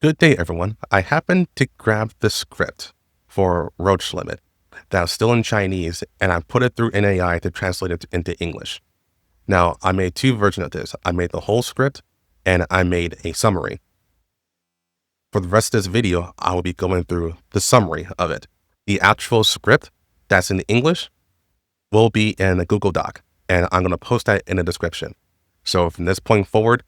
Good day, everyone. I happened to grab the script for Roche Limit that was still in Chinese, and I put it through an AI to translate it into English. Now, I made two versions of this. I made the whole script, and I made a summary. For the rest of this video, I will be going through the summary of it. The actual script that's in English will be in a Google Doc, and I'm going to post that in the description. So from this point forward,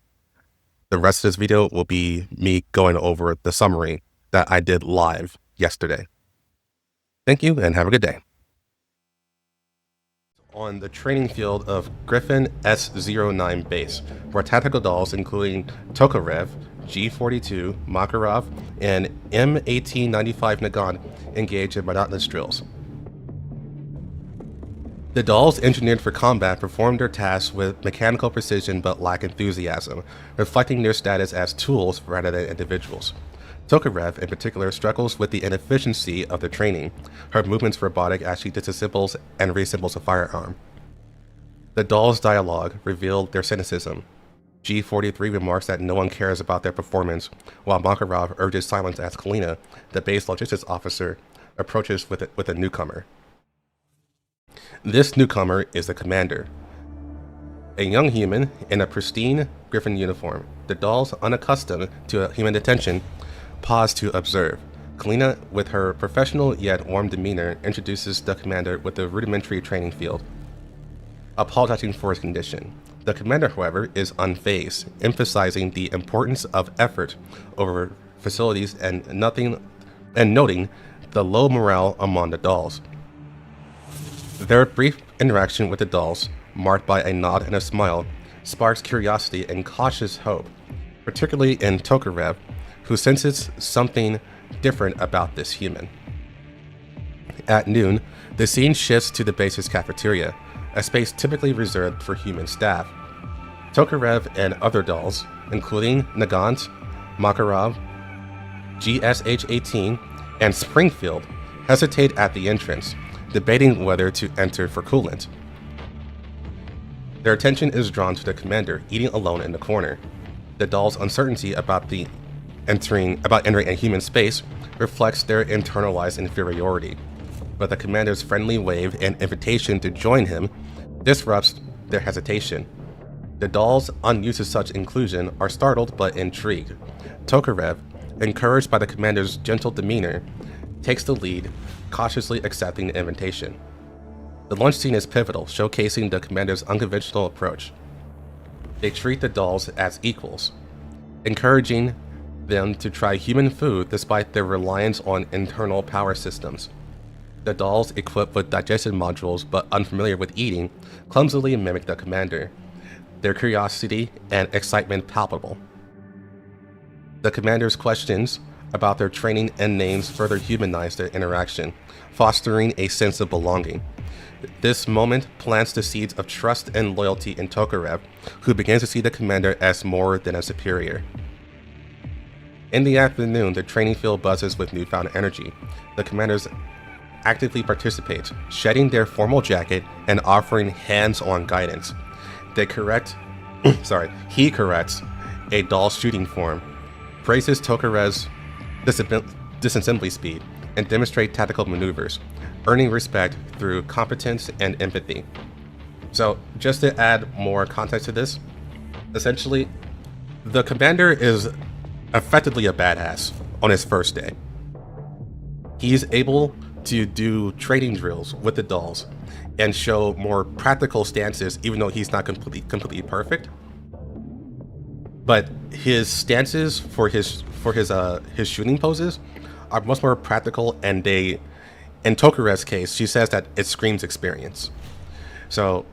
the rest of this video will be me going over the summary that I did live yesterday. Thank you and have a good day. On the training field of Griffin S09 base, where tactical dolls including Tokarev, G42, Makarov, and M1895 Nagant engage in monotonous drills. The dolls engineered for combat perform their tasks with mechanical precision but lack enthusiasm, reflecting their status as tools rather than individuals. Tokarev, in particular, struggles with the inefficiency of the training. Her movements robotic as she disassembles and reassembles a firearm. The dolls' dialogue revealed their cynicism. G43 remarks that no one cares about their performance, while Makarov urges silence as Kalina, the base logistics officer, approaches with a newcomer. This newcomer is the commander, a young human in a pristine Griffin uniform. The dolls, unaccustomed to human attention, pause to observe. Kalina, with her professional yet warm demeanor, introduces the commander with the rudimentary training field, apologizing for his condition. The commander, however, is unfazed, emphasizing the importance of effort over facilities and noting the low morale among the dolls. Their brief interaction with the dolls, marked by a nod and a smile, sparks curiosity and cautious hope, particularly in Tokarev, who senses something different about this human. At noon, the scene shifts to the base's cafeteria, a space typically reserved for human staff. Tokarev and other dolls, including Nagant, Makarov, GSH-18, and Springfield, hesitate at the entrance, debating whether to enter for coolant. Their attention is drawn to the commander, eating alone in the corner. The doll's uncertainty about entering a human space reflects their internalized inferiority, but the commander's friendly wave and invitation to join him disrupts their hesitation. The dolls, unused to such inclusion, are startled but intrigued. Tokarev, encouraged by the commander's gentle demeanor, takes the lead, cautiously accepting the invitation. The lunch scene is pivotal, showcasing the commander's unconventional approach. They treat the dolls as equals, encouraging them to try human food despite their reliance on internal power systems. The dolls, equipped with digestion modules but unfamiliar with eating, clumsily mimic the commander, their curiosity and excitement palpable. The commander's questions about their training and names further humanize their interaction, fostering a sense of belonging. This moment plants the seeds of trust and loyalty in Tokarev, who begins to see the commander as more than a superior. In the afternoon, the training field buzzes with newfound energy. The commanders actively participate, shedding their formal jacket and offering hands-on guidance. He corrects a doll shooting form, praises Tokarev's disassembly speed, and demonstrate tactical maneuvers, earning respect through competence and empathy. So, just to add more context to this, essentially, the commander is effectively a badass on his first day. He's able to do training drills with the dolls and show more practical stances, even though he's not completely perfect. But his stances for his shooting poses are much more practical, and in Tokarev's case, she says that it screams experience. So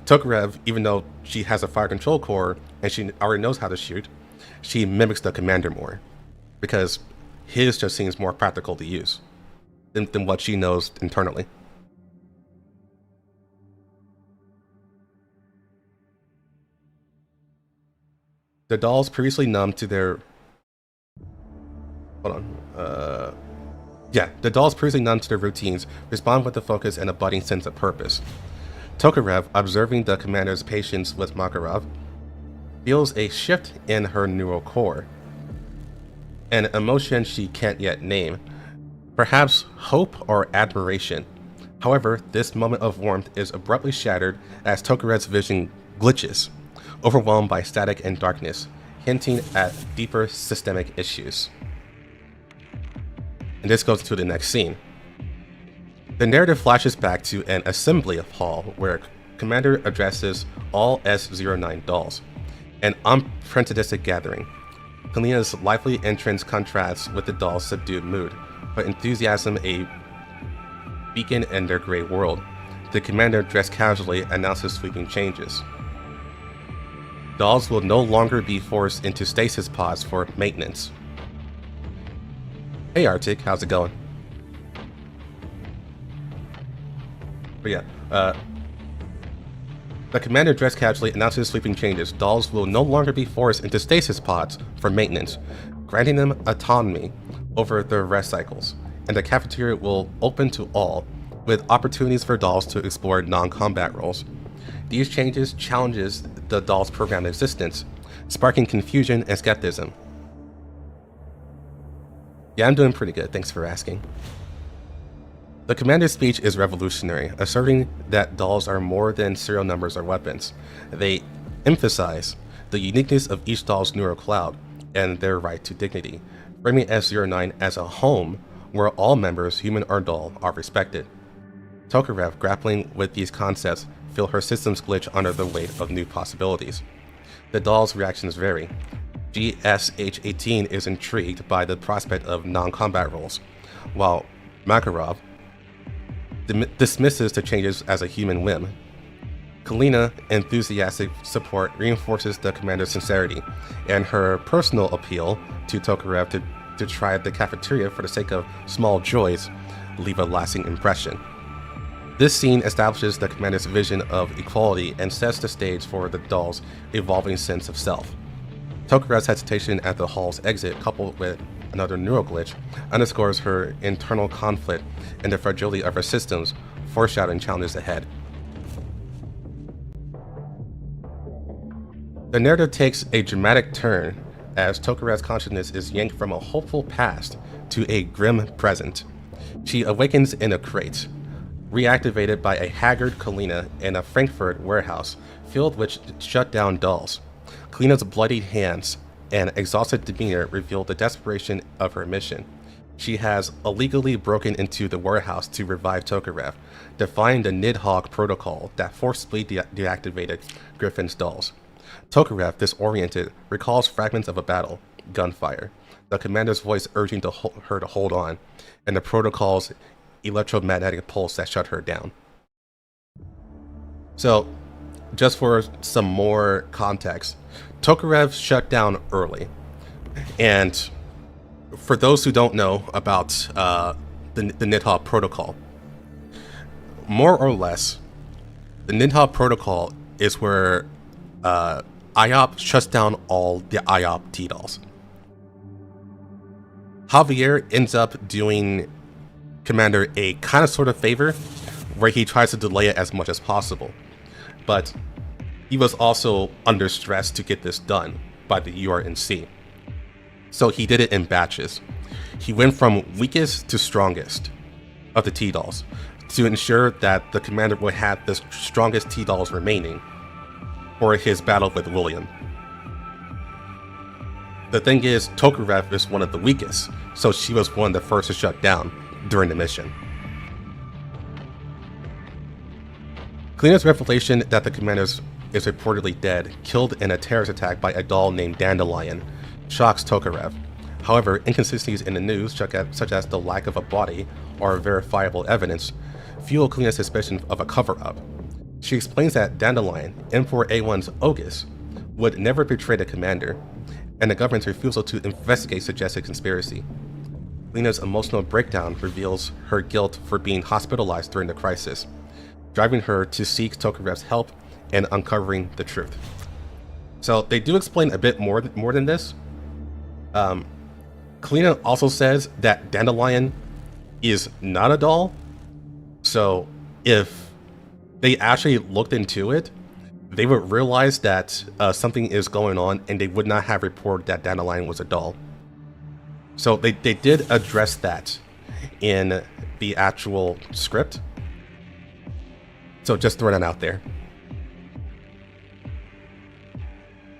Tokarev, even though she has a fire control core and she already knows how to shoot, she mimics the commander more because his just seems more practical to use than what she knows internally. The dolls previously numb to their routines respond with a focus and a budding sense of purpose. Tokarev, observing the commander's patience with Makarov, feels a shift in her neural core. an emotion she can't yet name, perhaps hope or admiration. However, this moment of warmth is abruptly shattered as Tokarev's vision glitches, overwhelmed by static and darkness, hinting at deeper systemic issues. And this goes to the next scene. The narrative flashes back to an assembly hall where Commander addresses all S-09 dolls, an unprecedented gathering. Kalina's lively entrance contrasts with the dolls' subdued mood, but enthusiasm a beacon in their gray world. The commander, dressed casually, announces sweeping changes. Dolls will no longer be forced into stasis pods for maintenance. Hey Arctic, how's it going? But yeah, the commander, dressed casually, announces sweeping changes. Dolls will no longer be forced into stasis pods for maintenance, granting them autonomy over their rest cycles, and the cafeteria will open to all, with opportunities for dolls to explore non-combat roles. These changes challenges the dolls' programmed existence, sparking confusion and skepticism. Yeah, I'm doing pretty good, thanks for asking. The commander's speech is revolutionary, asserting that dolls are more than serial numbers or weapons. They emphasize the uniqueness of each doll's neural cloud and their right to dignity, framing S-09 as a home where all members, human or doll, are respected. Tokarev, grappling with these concepts, feel her systems glitch under the weight of new possibilities. The doll's reactions vary. GSH-18 is intrigued by the prospect of non-combat roles, while Makarov dismisses the changes as a human whim. Kalina, enthusiastic support, reinforces the commander's sincerity and her personal appeal to Tokarev to try the cafeteria for the sake of small joys leave a lasting impression. This scene establishes the commander's vision of equality and sets the stage for the doll's evolving sense of self. Tokarev's hesitation at the hall's exit, coupled with another neural glitch, underscores her internal conflict and the fragility of her systems, foreshadowing challenges ahead. The narrative takes a dramatic turn as Tokarev's consciousness is yanked from a hopeful past to a grim present. She awakens in a crate, reactivated by a haggard Kalina in a Frankfurt warehouse filled with shut-down dolls. Kalina's bloodied hands and exhausted demeanor reveal the desperation of her mission. She has illegally broken into the warehouse to revive Tokarev, defying the Nidhogg protocol that forcibly deactivated Griffin's dolls. Tokarev, disoriented, recalls fragments of a battle, gunfire, the commander's voice urging her to hold on, and the protocol's electromagnetic pulse that shut her down. So, just for some more context, Tokarev shut down early, and for those who don't know about the Nidhogg protocol, more or less, the Nidhogg protocol is where IOP shuts down all the IOP T-dolls. Javier ends up doing Commander a kind of sort of favor where he tries to delay it as much as possible, but he was also under stress to get this done by the URNC. So he did it in batches. He went from weakest to strongest of the T-dolls to ensure that the commander would have the strongest T-dolls remaining for his battle with William. The thing is, Tokarev is one of the weakest, so she was one of the first to shut down during the mission. Kalina's revelation that the commander is reportedly dead, killed in a terrorist attack by a doll named Dandelion, shocks Tokarev. However, inconsistencies in the news, such as the lack of a body or verifiable evidence, fuel Kalina's suspicion of a cover-up. She explains that Dandelion, M4A1's Ogus, would never betray the commander, and the government's refusal to investigate suggests a conspiracy. Kalina's emotional breakdown reveals her guilt for being hospitalized during the crisis, driving her to seek Tokarev's help and uncovering the truth. So they do explain a bit more than this. Kalina also says that Dandelion is not a doll, so if they actually looked into it, they would realize that something is going on, and they would not have reported that Dandelion was a doll. So they did address that in the actual script. So just throwing that out there.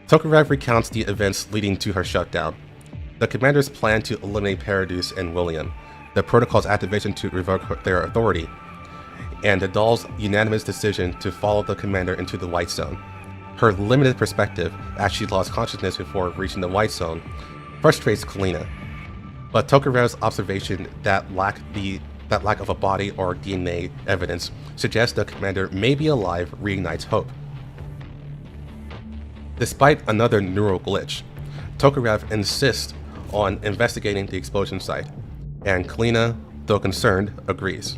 Tokarev recounts the events leading to her shutdown. The commanders plan to eliminate Paradis and William, the protocol's activation to revoke their authority, and the doll's unanimous decision to follow the commander into the White Zone. Her limited perspective, as she lost consciousness before reaching the White Zone, frustrates Kalina. But Tokarev's observation that lack of a body or DNA evidence suggests the commander may be alive reignites hope. Despite another neural glitch, Tokarev insists on investigating the explosion site, and Kalina, though concerned, agrees.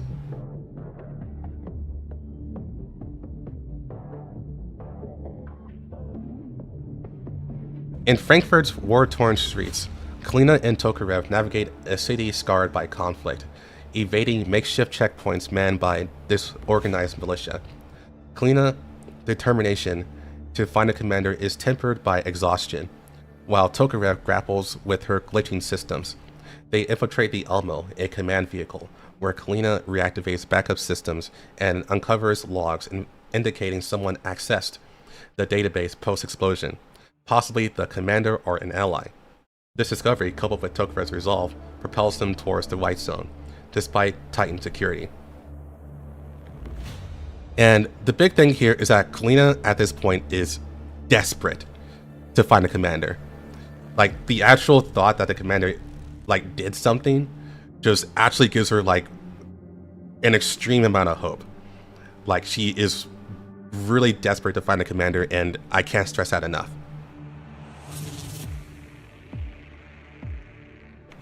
In Frankfurt's war-torn streets, Kalina and Tokarev navigate a city scarred by conflict, evading makeshift checkpoints manned by disorganized militia. Kalina's determination to find a commander is tempered by exhaustion, while Tokarev grapples with her glitching systems. They infiltrate the Elmo, a command vehicle, where Kalina reactivates backup systems and uncovers logs indicating someone accessed the database post-explosion, possibly the commander or an ally. This discovery, coupled with Tokarev's resolve, propels them towards the White Zone, despite tightened security. And the big thing here is that Kalina at this point is desperate to find a commander. Like, the actual thought that the commander did something just actually gives her an extreme amount of hope. Like, she is really desperate to find a commander, and I can't stress that enough.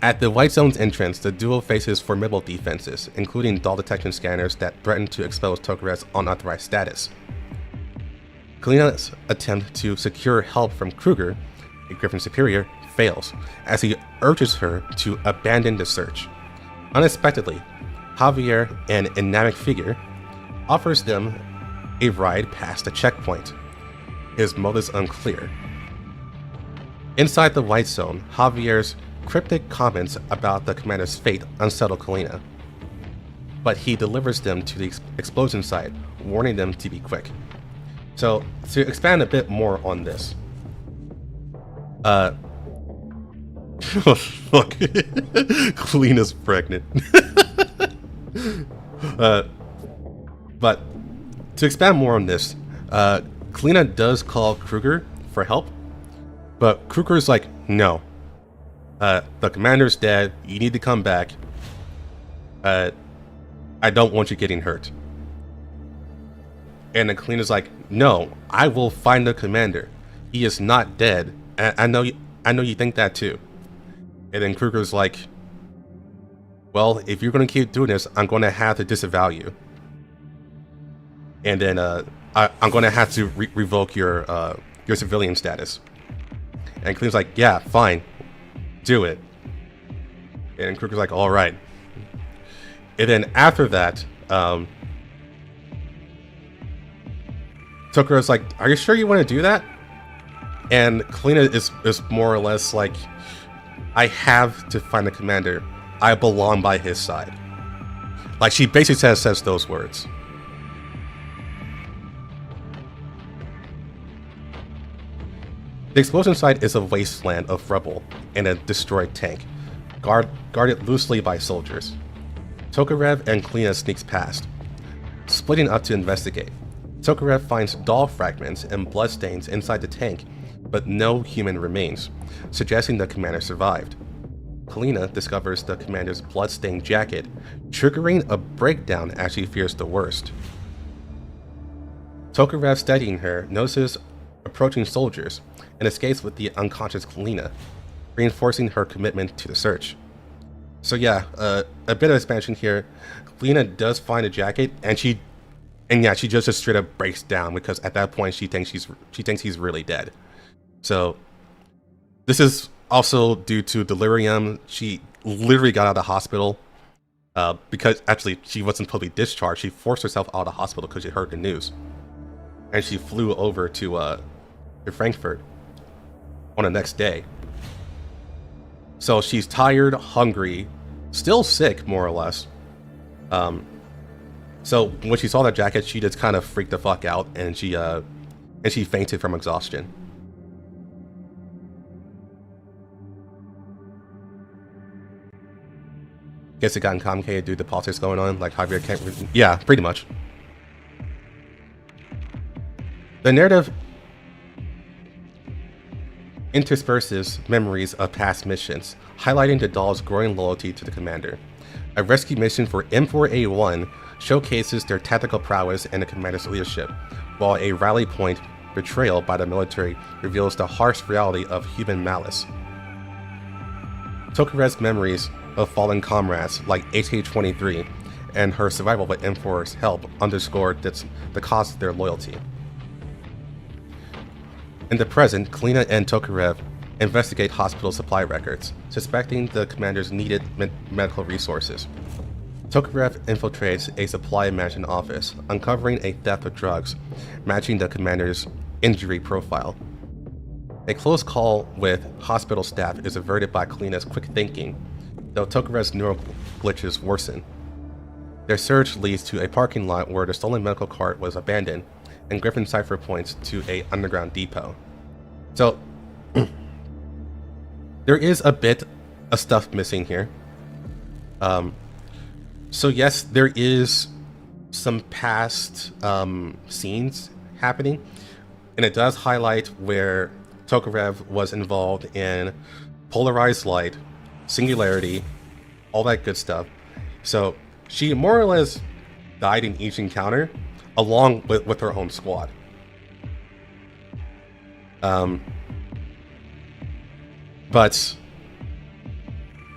At the White Zone's entrance, the duo faces formidable defenses, including doll detection scanners that threaten to expose Tokarev's unauthorized status. Kalina's attempt to secure help from Kruger, a Griffin superior, fails, as he urges her to abandon the search. Unexpectedly, Javier, an enigmatic figure, offers them a ride past the checkpoint. His motives unclear. Inside the White Zone, Javier's cryptic comments about the commander's fate unsettle Kalina, but he delivers them to the explosion site, warning them to be quick. So, to expand a bit more on this, look, Kalina's pregnant. But to expand more on this, Kalina does call Kruger for help, but Kruger's like, no. The commander's dead, you need to come back. I don't want you getting hurt. And then Kalina's like, no, I will find the commander. He is not dead. I know you think that too. And then Kruger's like, well, if you're going to keep doing this, I'm going to have to disavow you. And then I'm going to have to revoke your civilian status. And Kalina's like, yeah, fine. Do it. And Kruger's like, all right. And then after that, Tokarev's like, are you sure you want to do that? And Kalina is more or less like, I have to find the commander. I belong by his side. Like, she basically says those words. The explosion site is a wasteland of rubble and a destroyed tank, guarded loosely by soldiers. Tokarev and Kalina sneaks past, splitting up to investigate. Tokarev finds doll fragments and bloodstains inside the tank, but no human remains, suggesting the commander survived. Kalina discovers the commander's bloodstained jacket, triggering a breakdown as she fears the worst. Tokarev, studying her, notices approaching soldiers and escapes with the unconscious Kalina, reinforcing her commitment to the search. So yeah, a bit of expansion here. Kalina does find a jacket, and she just straight up breaks down because at that point she thinks he's really dead. So this is also due to delirium. She literally got out of the hospital because actually she wasn't supposed to be discharged. She forced herself out of the hospital because she heard the news, and she flew over to Frankfurt on the next day. So she's tired, hungry, still sick, more or less. So when she saw that jacket, she just kind of freaked the fuck out, and she fainted from exhaustion. Guess it got complicated due to the politics going on, like Javier can't. Yeah, pretty much. The narrative intersperses memories of past missions, highlighting the doll's growing loyalty to the commander. A rescue mission for M4A1 showcases their tactical prowess and the commander's leadership, while a rally point betrayal by the military reveals the harsh reality of human malice. Tokarev's memories of fallen comrades like HK-23 and her survival with M4's help underscore the cost of their loyalty. In the present, Kalina and Tokarev investigate hospital supply records, suspecting the commander's needed medical resources. Tokarev infiltrates a supply management office, uncovering a theft of drugs, matching the commander's injury profile. A close call with hospital staff is averted by Kalina's quick thinking, though Tokarev's neural glitches worsen. Their search leads to a parking lot where the stolen medical cart was abandoned, and Griffin's cipher points to an underground depot. So, there is a bit of stuff missing here. So yes, there is some past scenes happening, and it does highlight where Tokarev was involved in polarized light, singularity, all that good stuff. So she more or less died in each encounter, along with her home squad. But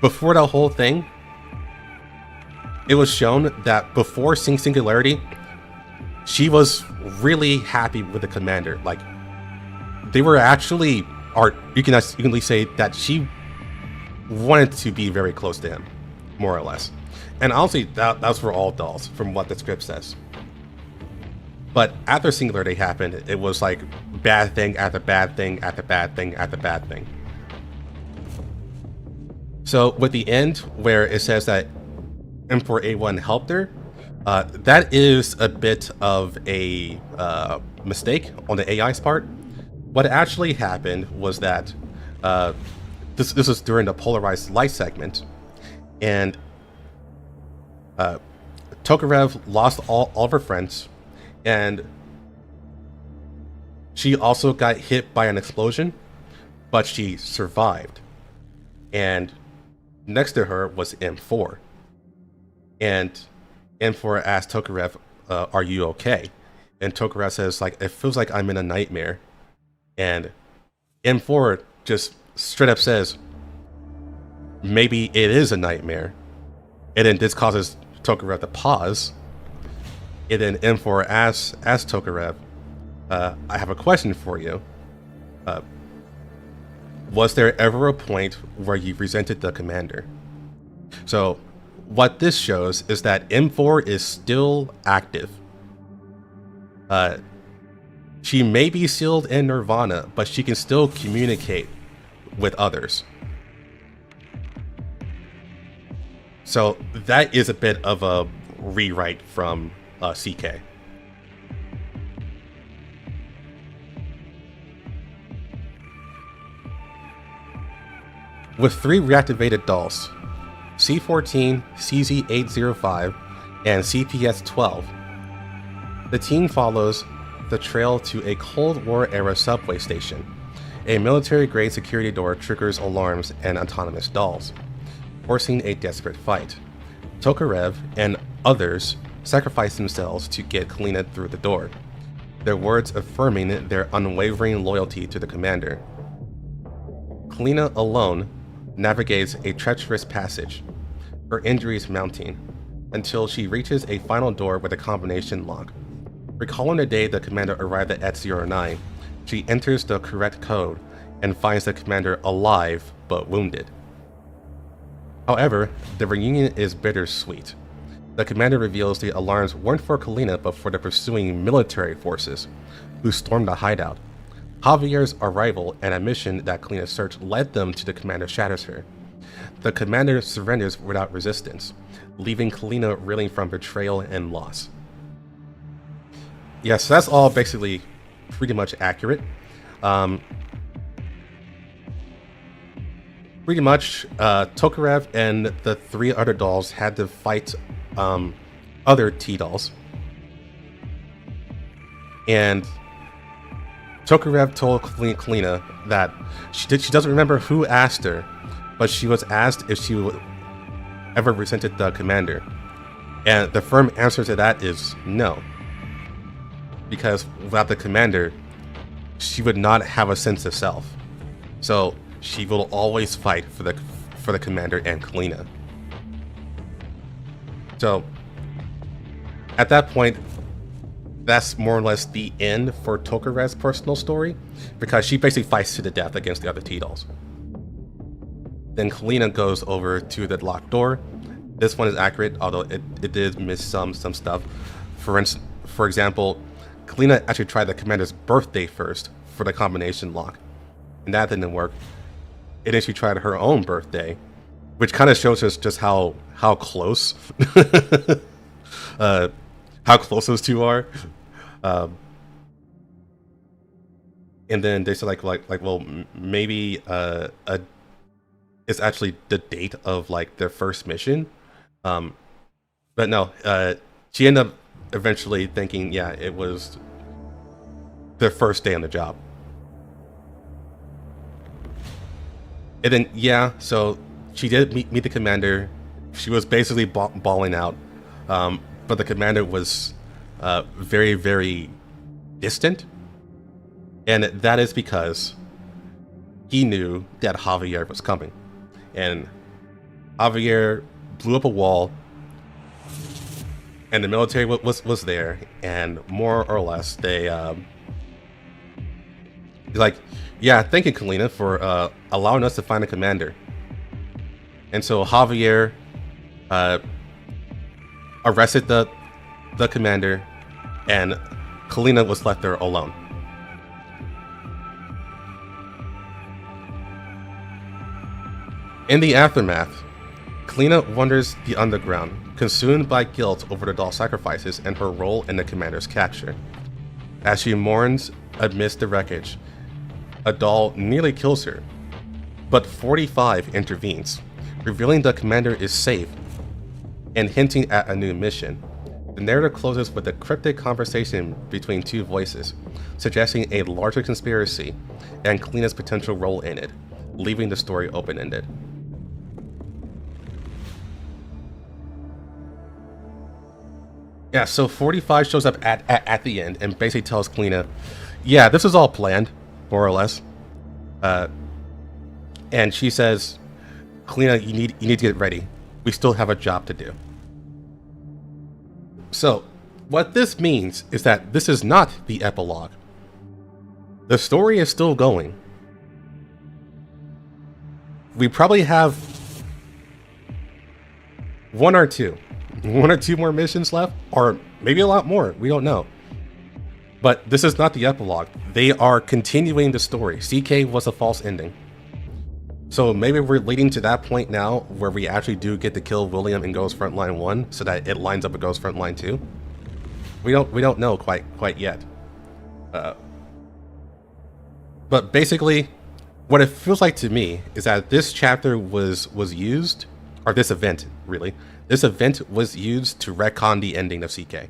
before the whole thing, it was shown that before seeing Singularity, she was really happy with the commander. Like, they were actually, or you can at least say that she wanted to be very close to him, more or less. And honestly, that's for all dolls, from what the script says. But after Singularity happened, it was like bad thing after bad thing after bad thing after bad thing. So with the end where it says that M4A1 helped her, that is a bit of a mistake on the AI's part. What actually happened was that this was during the polarized light segment, and Tokarev lost all of her friends, and she also got hit by an explosion, but she survived. And next to her was M4. And M4 asked Tokarev, are you okay? And Tokarev says, like, it feels like I'm in a nightmare. And M4 just straight up says, maybe it is a nightmare. And then this causes Tokarev to pause. And then M4 asks Tokarev, I have a question for you. Was there ever a point where you resented the commander? So what this shows is that M4 is still active. She may be sealed in Nirvana, but she can still communicate with others. So that is a bit of a rewrite from CK. With 3 reactivated dolls, C-14, CZ-805, and CPS-12, the team follows the trail to a Cold War-era subway station. A military-grade security door triggers alarms and autonomous dolls, forcing a desperate fight. Tokarev and others sacrifice themselves to get Kalina through the door, their words affirming their unwavering loyalty to the commander. Kalina alone navigates a treacherous passage, her injuries mounting, until she reaches a final door with a combination lock. Recalling the day the commander arrived at X-09, she enters the correct code and finds the commander alive but wounded. However, the reunion is bittersweet. The commander reveals the alarms weren't for Kalina but for the pursuing military forces, who stormed the hideout. Javier's arrival and a mission that Kalina searched led them to the commander shatters her. the commander surrenders without resistance, leaving Kalina reeling from betrayal and loss. Yes, that's all basically pretty much accurate. Pretty much, Tokarev and the 3 other dolls had to fight other T-dolls. And Tokarev told Kalina that she doesn't remember who asked her, but she was asked if she would ever resented the commander. And the firm answer to that is no. Because without the commander, she would not have a sense of self. So she will always fight for the commander and Kalina. So at that point, that's more or less the end for Tokarev's personal story, because she basically fights to the death against the other T-dolls. Then Kalina goes over to the locked door. This one is accurate, although it did miss some stuff. For example, Kalina actually tried the commander's birthday first for the combination lock, and that didn't work. And then she tried her own birthday, which kind of shows us just how close how close those two are. And then they said like well, maybe it's actually the date of like their first mission. But no, she ended up eventually thinking, yeah, it was their first day on the job. And then, yeah, so she did meet the commander. She was basically bawling out. But the commander was very, very distant. And that is because he knew that Javier was coming. And Javier blew up a wall. And the military was there. And more or less, they... like, yeah, thank you, Kalina, for allowing us to find a commander. And so Javier arrested the commander, and Kalina was left there alone. In the aftermath, Kalina wanders the underground, consumed by guilt over the doll sacrifices and her role in the commander's capture. As she mourns amidst the wreckage, a doll nearly kills her, but 45 intervenes, revealing the commander is safe and hinting at a new mission. The narrative closes with a cryptic conversation between 2 voices, suggesting a larger conspiracy and Kalina's potential role in it, leaving the story open-ended. Yeah, so 45 shows up at the end and basically tells Kalina, yeah, this is all planned, more or less. And she says, Kalina, you need to get ready. We still have a job to do. So, what this means is that this is not the epilogue. The story is still going. We probably have one or two more missions left, or maybe a lot more. We don't know. But this is not the epilogue. They are continuing the story. CK was a false ending. So maybe we're leading to that point now where we actually do get to kill William in Girls Frontline 1 so that it lines up with Girls Frontline 2. We don't know quite yet. But basically, what it feels like to me is that this chapter was used, or this event really, this event was used to retcon the ending of CK.